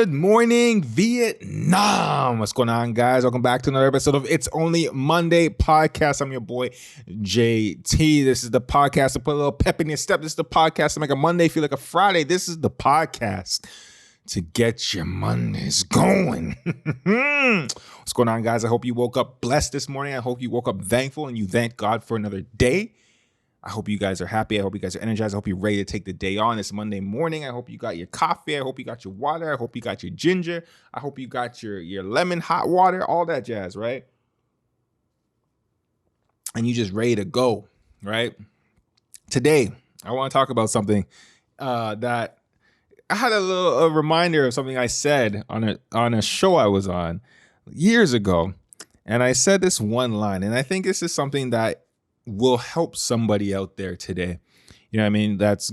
Good morning, Vietnam. What's going on, guys? Welcome back to another episode of It's Only Monday podcast. I'm your boy, JT. This is the podcast to put a little pep in your step. This is the podcast to make a Monday feel like a Friday. This is the podcast to get your Mondays going. What's going on, guys? I hope you woke up blessed this morning. I hope you woke up thankful and you thank God for another day. I hope you guys are happy. I hope you guys are energized. I hope you're ready to take the day on. It's Monday morning. I hope you got your coffee. I hope you got your water. I hope you got your ginger. I hope you got your lemon hot water, all that jazz, right? And you just ready to go, right? Today, I want to talk about something that I had a reminder of something I said on a show I was on years ago. And I said this one line, and I think this is something that will help somebody out there today. You know what I mean? That's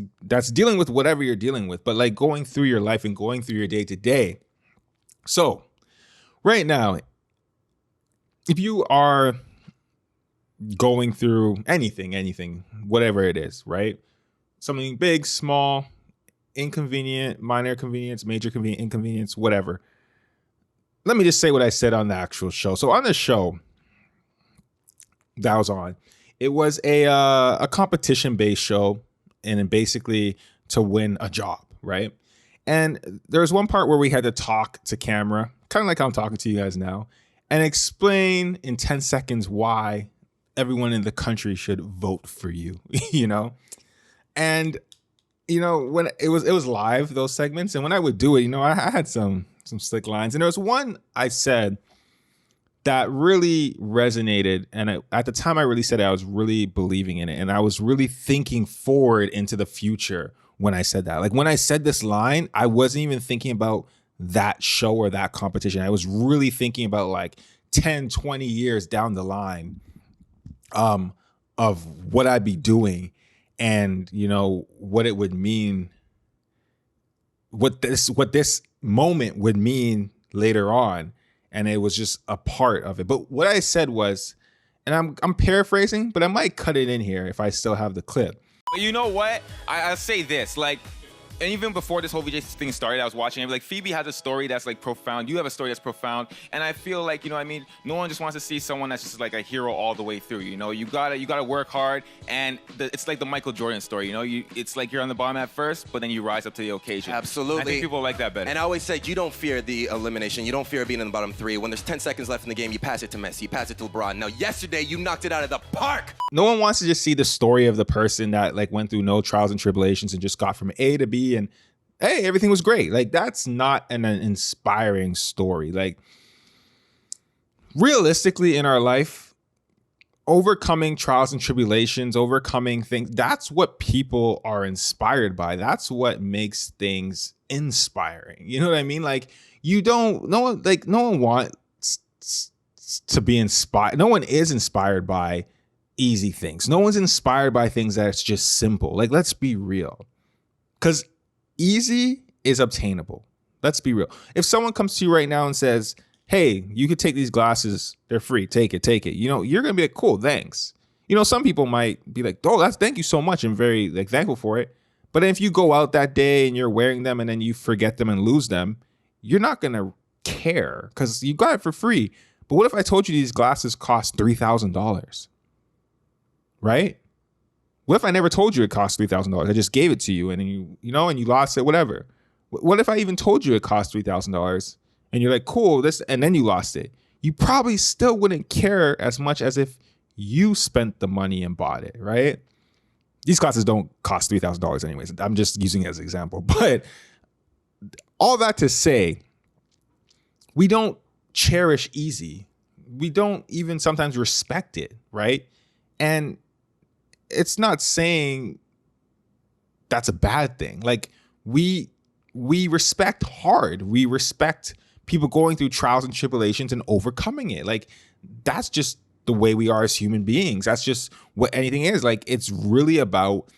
dealing with whatever you're dealing with, but like going through your life and going through your day to day. So right now, if you are going through anything, whatever it is, right? Something big, small, inconvenient, minor inconvenience, major inconvenience, whatever. Let me just say what I said on the actual show. So on the show that I was on, it was a competition-based show, and basically to win a job, right? And there was one part where we had to talk to camera, kind of like how I'm talking to you guys now, and explain in 10 seconds why everyone in the country should vote for you, you know? And, you know, when it was live, those segments, and when I would do it, you know, I had some slick lines. And there was one I said that really resonated. And at the time I really said it, I was really believing in it. And I was really thinking forward into the future when I said that. Like when I said this line, I wasn't even thinking about that show or that competition. I was really thinking about like 10, 20 years down the line of what I'd be doing and, you know, what it would mean, what this moment would mean later on. And it was just a part of it. But what I said was, and I'm paraphrasing, but I might cut it in here if I still have the clip. You know what? I'll say this, like, and even before this whole VJ thing started, I was watching it, like, Phoebe has a story that's like profound. You have a story that's profound. And I feel like, you know what I mean? No one just wants to see someone that's just like a hero all the way through, you know? You gotta work hard. And it's like the Michael Jordan story, you know? It's like you're on the bottom at first, but then you rise up to the occasion. Absolutely. I think people like that better. And I always said, you don't fear the elimination. You don't fear being in the bottom three. When there's 10 seconds left in the game, you pass it to Messi, you pass it to LeBron. Now, yesterday, you knocked it out of the park. No one wants to just see the story of the person that like went through no trials and tribulations and just got from A to B and hey, everything was great. Like that's not an inspiring story. Like realistically in our life, overcoming trials and tribulations, overcoming things, that's what people are inspired by. That's what makes things inspiring. You know what I mean? Like no one wants to be inspired. No one is inspired by easy things. No one's inspired by things that's just simple. Like, let's be real. Because easy is obtainable. Let's be real. If someone comes to you right now and says, hey, you could take these glasses. They're free. Take it. You know, you're going to be like, cool, thanks. You know, some people might be like, oh, thank you so much. I'm very like thankful for it. But if you go out that day and you're wearing them and then you forget them and lose them, you're not going to care because you got it for free. But what if I told you these glasses cost $3,000? Right? What if I never told you it cost $3,000? I just gave it to you and you lost it, whatever. What if I even told you it cost $3,000 and you're like, cool, and then you lost it? You probably still wouldn't care as much as if you spent the money and bought it, right? These glasses don't cost $3,000 anyways. I'm just using it as an example. But all that to say, we don't cherish easy. We don't even sometimes respect it, right? And it's not saying that's a bad thing. Like we respect hard. We respect people going through trials and tribulations and overcoming it. Like that's just the way we are as human beings. That's just what anything is. Like it's really about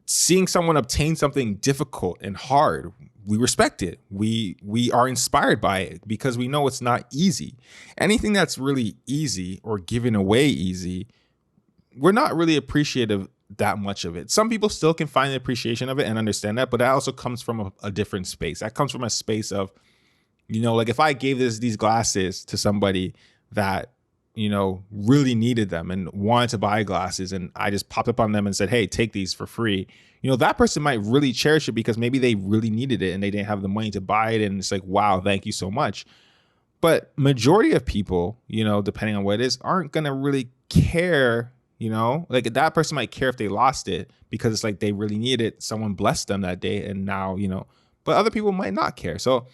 seeing someone obtain something difficult and hard. We respect it. We are inspired by it because we know it's not easy. Anything that's really easy or given away easy, we're not really appreciative that much of it. Some people still can find the appreciation of it and understand that, but that also comes from a different space. That comes from a space of, like if I gave these glasses to somebody that, really needed them and wanted to buy glasses, and I just popped up on them and said, hey, take these for free. That person might really cherish it because maybe they really needed it and they didn't have the money to buy it. And it's like, wow, thank you so much. But majority of people, depending on what it is, aren't going to really care, like that person might care if they lost it because it's like they really needed it. Someone blessed them that day. And now, but other people might not care. So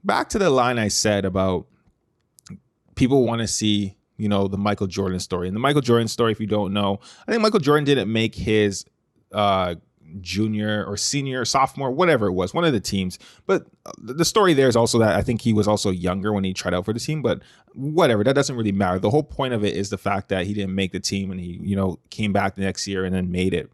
back to the line I said about people want to see, the Michael Jordan story. And the Michael Jordan story, if you don't know, I think Michael Jordan didn't make his junior or senior, sophomore, whatever it was, one of the teams. But the story there is also that I think he was also younger when he tried out for the team, but whatever, that doesn't really matter. The whole point of it is the fact that he didn't make the team and he, came back the next year and then made it.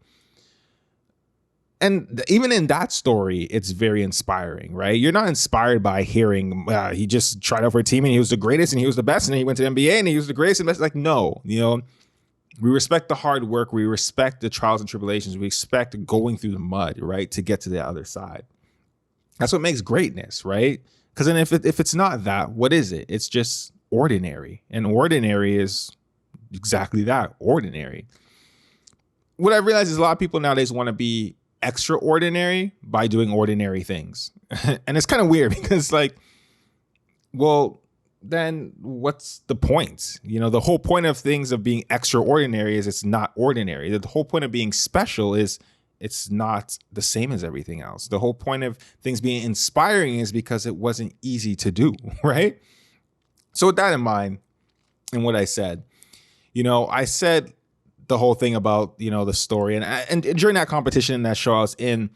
And even in that story, it's very inspiring, right? You're not inspired by hearing he just tried out for a team and he was the greatest and he was the best and then he went to the NBA and he was the greatest and best. Like, no, we respect the hard work. We respect the trials and tribulations. We respect going through the mud, right, to get to the other side. That's what makes greatness, right? Because then if it's not that, what is it? It's just ordinary. And ordinary is exactly that, ordinary. What I realize is a lot of people nowadays want to be extraordinary by doing ordinary things. And it's kind of weird because then what's the point? The whole point of things of being extraordinary is it's not ordinary. The whole point of being special is it's not the same as everything else. The whole point of things being inspiring is because it wasn't easy to do, right? So with that in mind, and what I said, I said the whole thing about, the story and during that competition in that show I was in,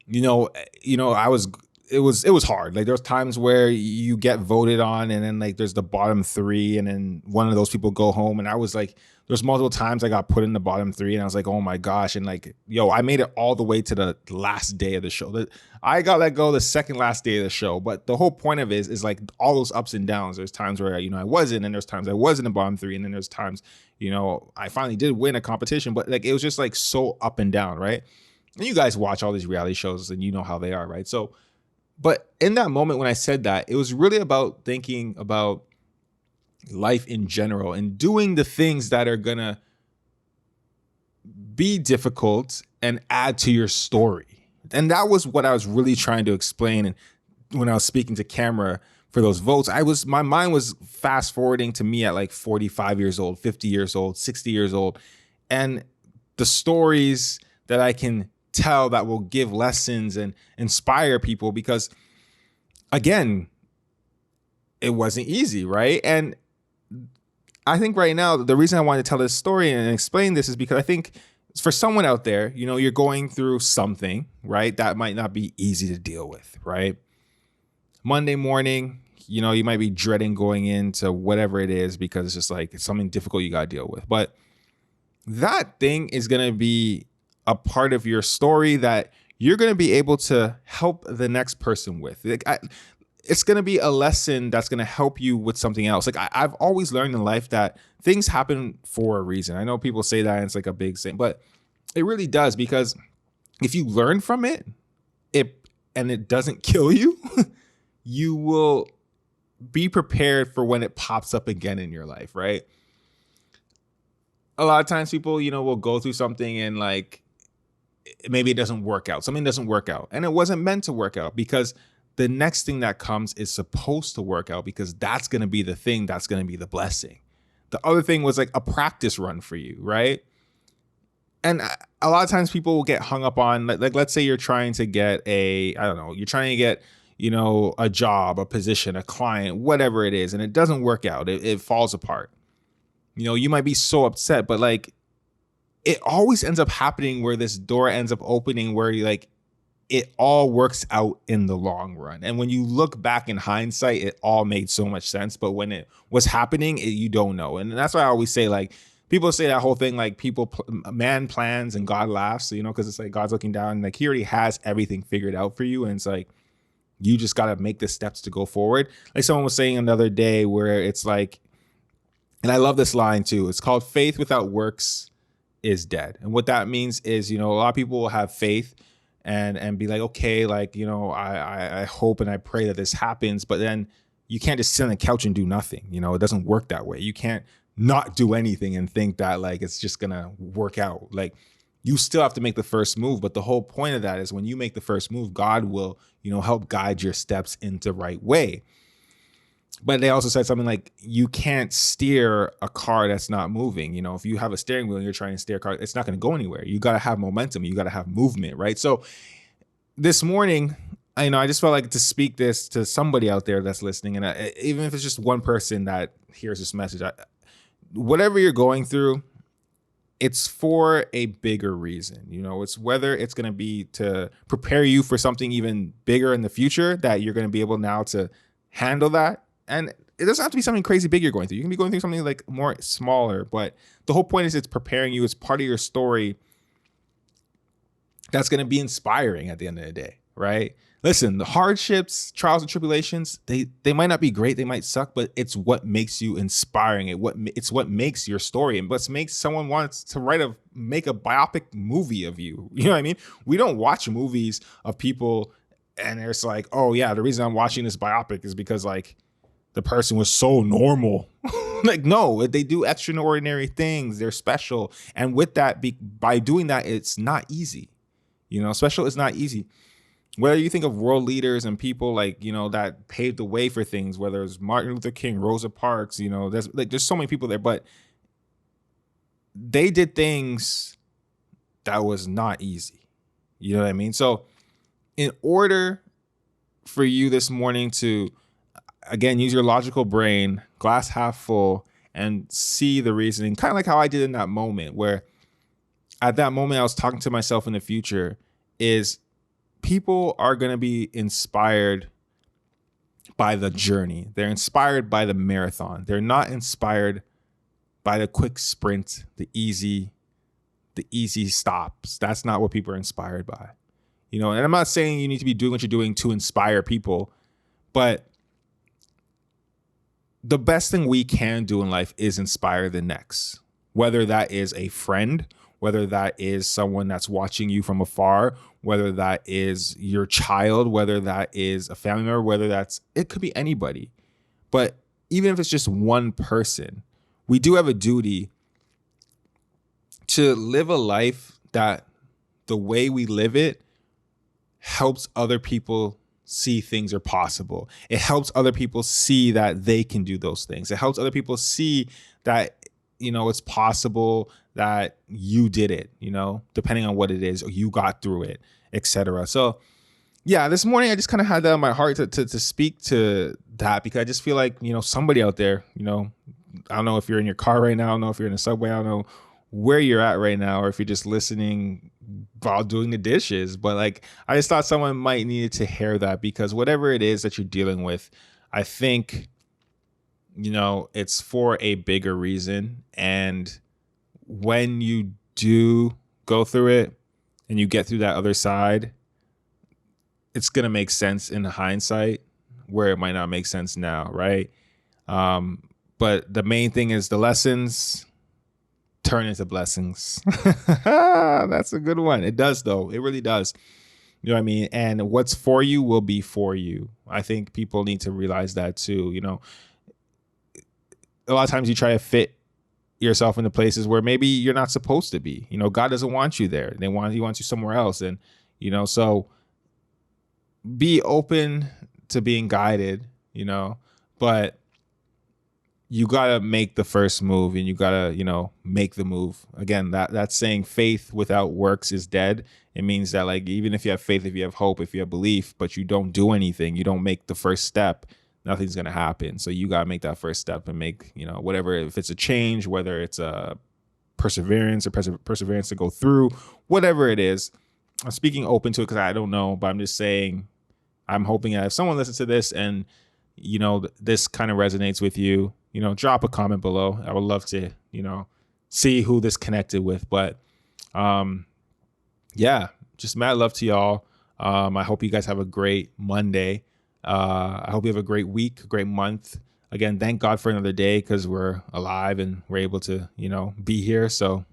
it was hard. Like there was times where you get voted on and then like there's the bottom three and then one of those people go home. And I was like, there's multiple times I got put in the bottom three and I was like, oh my gosh. And like, I made it all the way to the last day of the show. I got let go the second last day of the show. But the whole point of it is like all those ups and downs. There's times where, I wasn't, and there's times I was in the bottom three. And then there's times, I finally did win a competition, but like, it was just like so up and down. Right. And you guys watch all these reality shows and you know how they are. Right. So, but in that moment when I said that, it was really about thinking about life in general and doing the things that are going to be difficult and add to your story. And that was what I was really trying to explain. And when I was speaking to camera for those votes, my mind was fast forwarding to me at like 45 years old, 50 years old, 60 years old. And the stories that I can tell that will give lessons and inspire people, because again, it wasn't easy, right? And I think right now, the reason I wanted to tell this story and explain this is because I think for someone out there, you're going through something, right, that might not be easy to deal with, right? Monday morning, you might be dreading going into whatever it is because it's just like it's something difficult you got to deal with. But that thing is going to be a part of your story that you're going to be able to help the next person with. It's going to be a lesson that's going to help you with something else. Like I've always learned in life that things happen for a reason. I know people say that and it's like a big thing, but it really does, because if you learn from it, and it doesn't kill you, you will be prepared for when it pops up again in your life, right? A lot of times people, will go through something and like, maybe it doesn't work out. Something doesn't work out. And it wasn't meant to work out, because the next thing that comes is supposed to work out, because that's going to be the thing that's going to be the blessing. The other thing was like a practice run for you, right? And a lot of times people will get hung up on, like, let's say you're trying to get you're trying to get, a job, a position, a client, whatever it is, and it doesn't work out. It falls apart. You might be so upset, but like, it always ends up happening where this door ends up opening where it all works out in the long run. And when you look back in hindsight, it all made so much sense. But when it was happening, you don't know. And that's why I always say, like, people say that whole thing, like man plans and God laughs, because it's like God's looking down and like he already has everything figured out for you. And it's like, you just got to make the steps to go forward. Like someone was saying another day where it's like, and I love this line too, it's called faith without works is dead. And what that means is, a lot of people will have faith and be like, okay, like, I hope and I pray that this happens, but then you can't just sit on the couch and do nothing. It doesn't work that way. You can't not do anything and think that like it's just gonna work out. Like, you still have to make the first move. But the whole point of that is when you make the first move, God will, help guide your steps into the right way. But they also said something like, you can't steer a car that's not moving. If you have a steering wheel and you're trying to steer a car, it's not going to go anywhere. You got to have momentum. You got to have movement, right? So this morning, I just felt like to speak this to somebody out there that's listening. And even if it's just one person that hears this message, whatever you're going through, it's for a bigger reason. It's whether it's going to be to prepare you for something even bigger in the future that you're going to be able now to handle that. And it doesn't have to be something crazy big you're going through. You can be going through something like more smaller, but the whole point is it's preparing you. It's part of your story that's going to be inspiring at the end of the day, right? Listen, the hardships, trials, and tribulations, they might not be great, they might suck, but it's what makes you inspiring. It's what makes your story, and what makes someone wants to make a biopic movie of you. You know what I mean? We don't watch movies of people and it's like, oh yeah, the reason I'm watching this biopic is because like the person was so normal. Like, no, they do extraordinary things. They're special. And with that, by doing that, it's not easy. Special is not easy. Whether you think of world leaders and people like, that paved the way for things, whether it's Martin Luther King, Rosa Parks, there's so many people there, but they did things that was not easy. You know what I mean? So in order for you this morning to, again, use your logical brain, glass half full, and see the reasoning, kind of like how I did in that moment, where at that moment I was talking to myself in the future, is people are going to be inspired by the journey. They're inspired by the marathon. They're not inspired by the quick sprint, the easy stops. That's not what people are inspired by. And I'm not saying you need to be doing what you're doing to inspire people, but the best thing we can do in life is inspire the next, whether that is a friend, whether that is someone that's watching you from afar, whether that is your child, whether that is a family member, it could be anybody. But even if it's just one person, we do have a duty to live a life that the way we live it helps other people see things are possible. It helps other people see that they can do those things. It helps other people see that, it's possible that you did it, depending on what it is, or you got through it, etc. So yeah, this morning I just kind of had that in my heart to speak to that, because I just feel like, somebody out there, I don't know if you're in your car right now, I don't know if you're in a subway, I don't know where you're at right now, or if you're just listening while doing the dishes, but like, I just thought someone might need to hear that, because whatever it is that you're dealing with, I think, it's for a bigger reason. And when you do go through it and you get through that other side, it's going to make sense in hindsight where it might not make sense now, right? But the main thing is the lessons turn into blessings. That's a good one. It does, though. It really does. You know what I mean? And what's for you will be for you. I think people need to realize that too. A lot of times you try to fit yourself into places where maybe you're not supposed to be. God doesn't want you there. He wants you somewhere else. And, so be open to being guided, but you got to make the first move, and you got to, make the move. Again, that's saying faith without works is dead. It means that, like, even if you have faith, if you have hope, if you have belief, but you don't do anything, you don't make the first step, nothing's going to happen. So you got to make that first step and make, whatever, if it's a change, whether it's a perseverance or perseverance to go through, whatever it is. I'm speaking open to it because I don't know, but I'm just saying, I'm hoping that if someone listens to this and, this kind of resonates with you, drop a comment below. I would love to, see who this connected with. But yeah, just mad love to y'all. I hope you guys have a great Monday. I hope you have a great week, a great month. Again, thank God for another day, because we're alive and we're able to, be here. So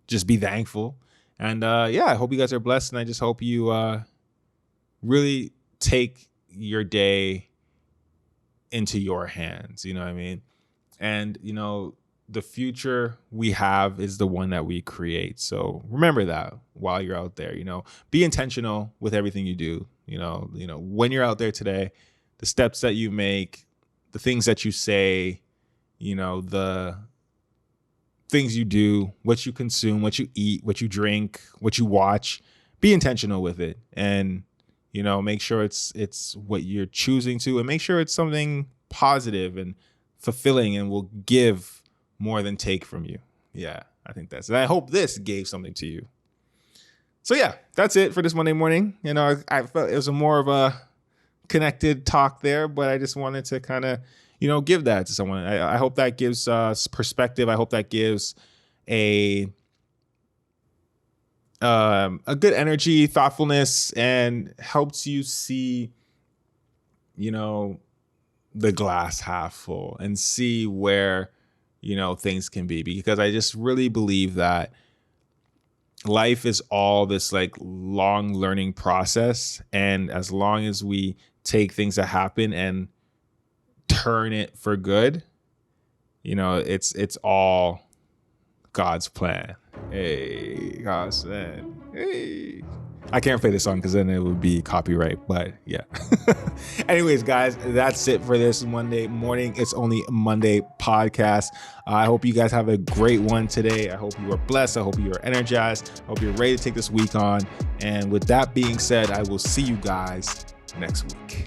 just be thankful. And yeah, I hope you guys are blessed, and I just hope you really take your day into your hands. You know what I mean? And, you know, the future we have is the one that we create. So remember that while you're out there. You know, be intentional with everything you do. You know, when you're out there today, the steps that you make, the things that you say, you know, the things you do, what you consume, what you eat, what you drink, what you watch, be intentional with it. And, you know, make sure it's what you're choosing to, and make sure it's something positive and fulfilling and will give more than take from you. Yeah, I think that's it. I hope this gave something to you. So yeah, that's it for this Monday morning. You know, I felt it was a more of a connected talk there, but I just wanted to kind of, you know, give that to someone. I hope that gives perspective. I hope that gives a good energy, thoughtfulness, and helps you see, you know, the glass half full and see where, you know, things can be. Because I just really believe that life is all this like long learning process. And as long as we take things that happen and turn it for good, you know, it's all God's plan. Hey, God's plan. Hey. I can't play this song because then it would be copyright, but yeah. Anyways, guys, that's it for this Monday morning. It's Only Monday podcast. I hope you guys have a great one today. I hope you are blessed. I hope you are energized. I hope you're ready to take this week on. And with that being said, I will see you guys next week.